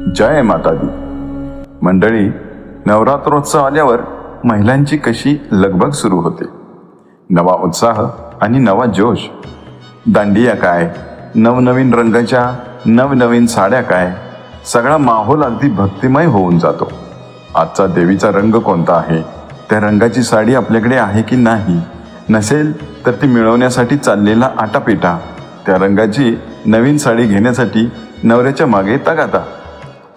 जय माता दी। मंडळी, नवरात्रोत्सव आल्यावर महिलांची कशी लगबग सुरू होते। नवा उत्साह आणि नवा जोश। दांडिया काय, नवनवीन रंगाच्या नवनवीन साड्या काय, सगळा माहोल अगदी भक्तिमय होऊन जातो। आजचा देवीचा रंग कोणता आहे, त्या रंगाची साडी आपल्याकडे आहे की नाही, नसेल तर ती मिळवण्यासाठी चाललेला आटापिटा, त्या रंगाची नवीन साडी घेण्यासाठी नवऱ्याच्या मागे तगाता।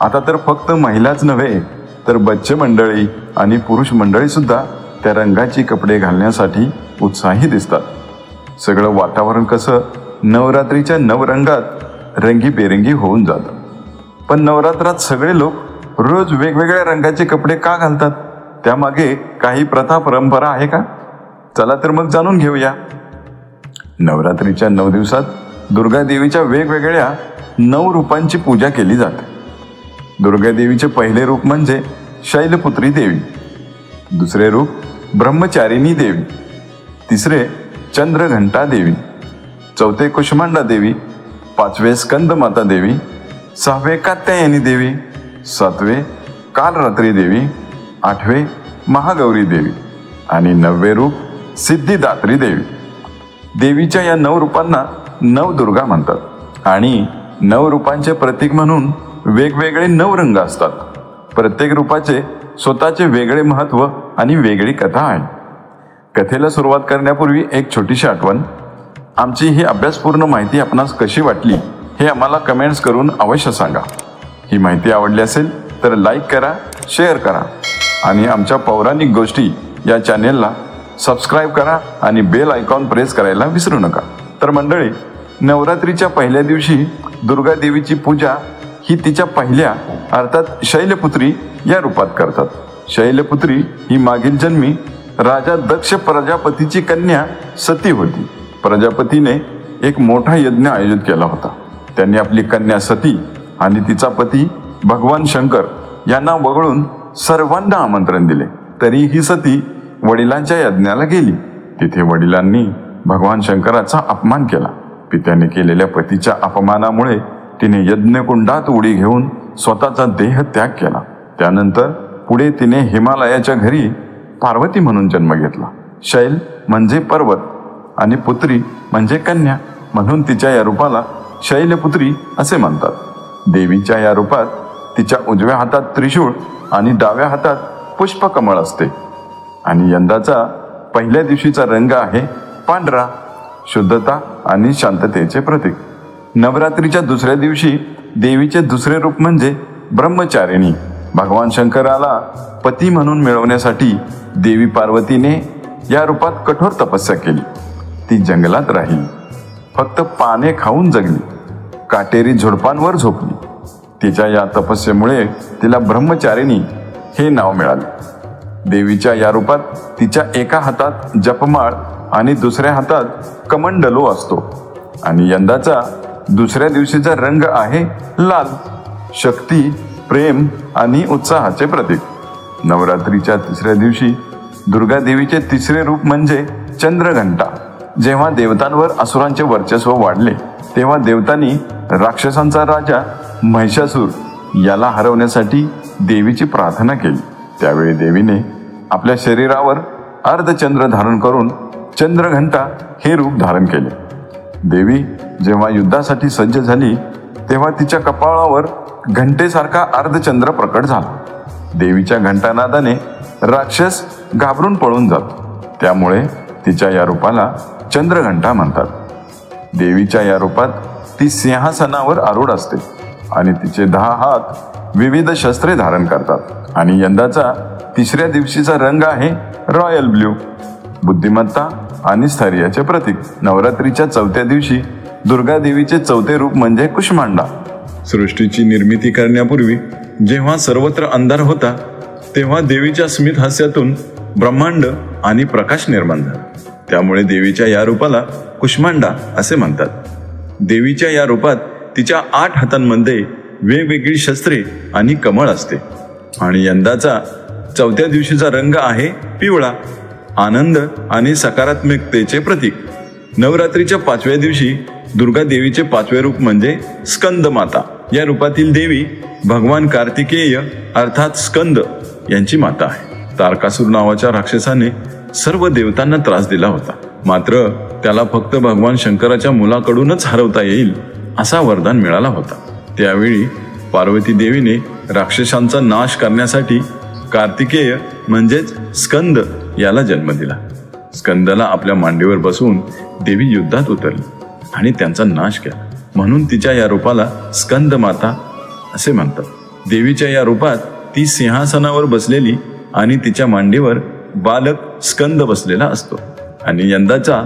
आता तर फक्त महिलाच नव्हे तर बच्चे मंडळी आणि पुरुष मंडळी सुद्धा त्या रंगाची कपडे घालण्यासाठी उत्साही दिसतात। सगळं वातावरण कसं नवरात्रीच्या नवरंगात रंगीबेरंगी होऊन जातं। पण नवरात्रात सगळे लोक रोज वेगवेगळ्या रंगाचे कपडे का घालतात, त्यामागे काही प्रथा परंपरा आहे का? चला तर मग जाणून घेऊया। नवरात्रीच्या 9 दिवसात दुर्गा देवीच्या वेगवेगळ्या 9 रूपांची पूजा केली जाते। दुर्गा देवीचे पहिले रूप म्हणजे शैलपुत्री देवी, दुसरे रूप ब्रह्मचारिणी देवी, तिसरे चंद्रघंटा देवी, चौथे कुष्मांडा देवी, पाचवे स्कंदमाता देवी, सहावे कात्यायनी देवी, सातवे कालरात्री देवी, आठवे महागौरी देवी आणि 9वे रूप सिद्धिदात्री देवी। देवीच्या या 9 रूपांना नवदुर्गा म्हणतात आणि 9 रूपांचे प्रतीक म्हणून वेगवेगळे 9 रंग असतात। प्रत्येक रूपाचे स्वतःचे वेगळे महत्त्व आणि वेगळी कथा आहे। कथेला सुरुवात करण्यापूर्वी एक छोटीशी आठवण, आमची ही अभ्यासपूर्ण माहिती आपणास कशी वाटली हे आम्हाला कमेंट्स करून अवश्य सांगा। ही माहिती आवडली असेल तर लाईक करा, शेअर करा आणि आमच्या पौराणिक गोष्टी या चॅनेलला सबस्क्राईब करा आणि बेल आयकॉन प्रेस करायला विसरू नका। तर मंडळी, नवरात्रीच्या पहिल्या दिवशी दुर्गा देवीची पूजा ही तिच्या पहिल्या अर्थात शैलपुत्री या रूपात करतात। शैलपुत्री ही मागील जन्मी राजा दक्ष प्रजापतीची कन्या सती होती। प्रजापतीने एक मोठा यज्ञ आयोजित केला होता। त्यांनी आपली कन्या सती आणि तिचा पती भगवान शंकर यांना वगळून सर्वांना आमंत्रण दिले। तरी ही सती वडिलांच्या यज्ञाला गेली। तिथे वडिलांनी भगवान शंकराचा अपमान केला। पित्याने केलेल्या पतीच्या अपमानामुळे तिने यज्ञकुंडात उडी घेऊन स्वतःचा देह त्याग केला। त्यानंतर पुढे तिने हिमालयाच्या घरी पार्वती म्हणून जन्म घेतला। शैल म्हणजे पर्वत आणि पुत्री म्हणजे कन्या, म्हणून तिच्या या रूपाला शैलपुत्री असे म्हणतात। देवीच्या या रूपात तिच्या उजव्या हातात त्रिशूळ आणि डाव्या हातात पुष्पकमळ असते आणि यंदाचा पहिल्या दिवशीचा रंग आहे पांढरा, शुद्धता आणि शांततेचे प्रतीक। नवरात्रीच्या दुसऱ्या दिवशी देवीचे दुसरे रूप म्हणजे ब्रह्मचारिणी। भगवान शंकराला पती म्हणून मिळवण्यासाठी देवी पार्वतीने या रूपात कठोर तपस्या केली। ती जंगलात राहिली, फक्त पाने खाऊन जगली, काटेरी झुडपांवर झोपली। तिच्या या तपस्येमुळे तिला ब्रह्मचारिणी हे नाव मिळाले। देवीच्या या रूपात तिच्या एका हातात जपमाळ आणि दुसऱ्या हातात कमंडलो असतो आणि यंदाचा दुसऱ्या दिवशीचा रंग आहे लाल, शक्ती, प्रेम आणि उत्साहाचे प्रतीक। नवरात्रीच्या तिसऱ्या दिवशी दुर्गा देवीचे तिसरे रूप म्हणजे चंद्रघंटा। जेव्हा देवतांवर असुरांचे वर्चस्व वाढले तेव्हा देवतांनी राक्षसांचा राजा महिषासूर याला हरवण्यासाठी देवीची प्रार्थना केली। त्यावेळी देवीने आपल्या शरीरावर अर्धचंद्र धारण करून चंद्रघंटा हे रूप धारण केले। देवी जेव्हा युद्धासाठी सज्ज झाली तेव्हा तिच्या कपाळावर घंटेसारखा अर्धचंद्र प्रकट झाला। देवीच्या घंटानादाने राक्षस घाबरून पळून जातो, त्यामुळे तिच्या या रूपाला चंद्रघंटा म्हणतात। देवीच्या या रूपात ती सिंहासनावर आरूढ असते आणि तिचे 10 हात विविध शस्त्रे धारण करतात आणि यंदाचा तिसऱ्या दिवशीचा रंग आहे रॉयल ब्ल्यू, बुद्धिमत्ता आणि स्थैर्याचे प्रतीक। नवरात्रीच्या 4थ्या दिवशी दुर्गा देवीचे 4थे रूप म्हणजे कुष्मांडा। सृष्टीची निर्मिती करण्यापूर्वी जेव्हा सर्वत्र अंधार होता तेव्हा देवीच्या स्मित हास्यातून ब्रह्मांड आणि प्रकाश निर्माण झाला। त्यामुळे देवीच्या या रूपाला कुष्मांडा असे म्हणतात। देवीच्या या रूपात तिच्या 8 हातांमध्ये वेगवेगळी शस्त्रे आणि कमळ असते आणि यंदाचा 4थ्या दिवशीचा रंग आहे पिवळा, आनंद आणि सकारात्मकतेचे प्रतीक। नवरात्रीच्या 5व्या दिवशी दुर्गा देवीचे 5वे रूप म्हणजे स्कंदमाता। या रूपातील देवी भगवान कार्तिकेय अर्थात स्कंद यांची माता आहे। तारकासूर नावाच्या राक्षसाने सर्व देवतांना त्रास दिला होता, मात्र त्याला फक्त भगवान शंकराच्या मुलाकडूनच हरवता येईल असा वरदान मिळाला होता। त्यावेळी पार्वती देवीने राक्षसांचा नाश करण्यासाठी कार्तिकेय म्हणजेच स्कंद याला जन्म दिला। स्कंदला आपल्या मांडीवर बसवून देवी युद्धात उतरली आणि त्यांचा नाश केला, म्हणून तिच्या या रूपाला स्कंद माता असे म्हणतात। देवीच्या या रूपात ती सिंहासनावर बसलेली आणि तिच्या मांडीवर बालक स्कंद बसलेला असतो। आणि यंदाचा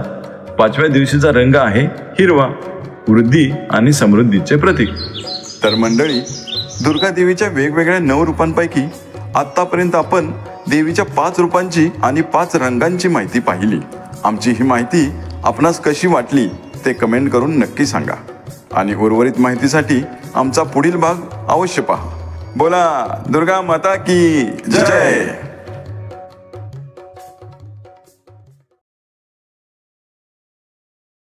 5व्या दिवशीचा रंग आहे हिरवा, वृद्धी आणि समृद्धीचे प्रतीक। तर मंडळी, दुर्गा देवीच्या वेगवेगळ्या 9 रूपांपैकी आतापर्यंत आपण देवीच्या 5 रूपांची आणि 5 रंगांची माहिती पाहिली। आमची ही माहिती आपणास कशी वाटली ते कमेंट करून नक्की सांगा आणि उर्वरित माहितीसाठी आमचा पुढील भाग अवश्य पहा। बोला दुर्गा माता की जय।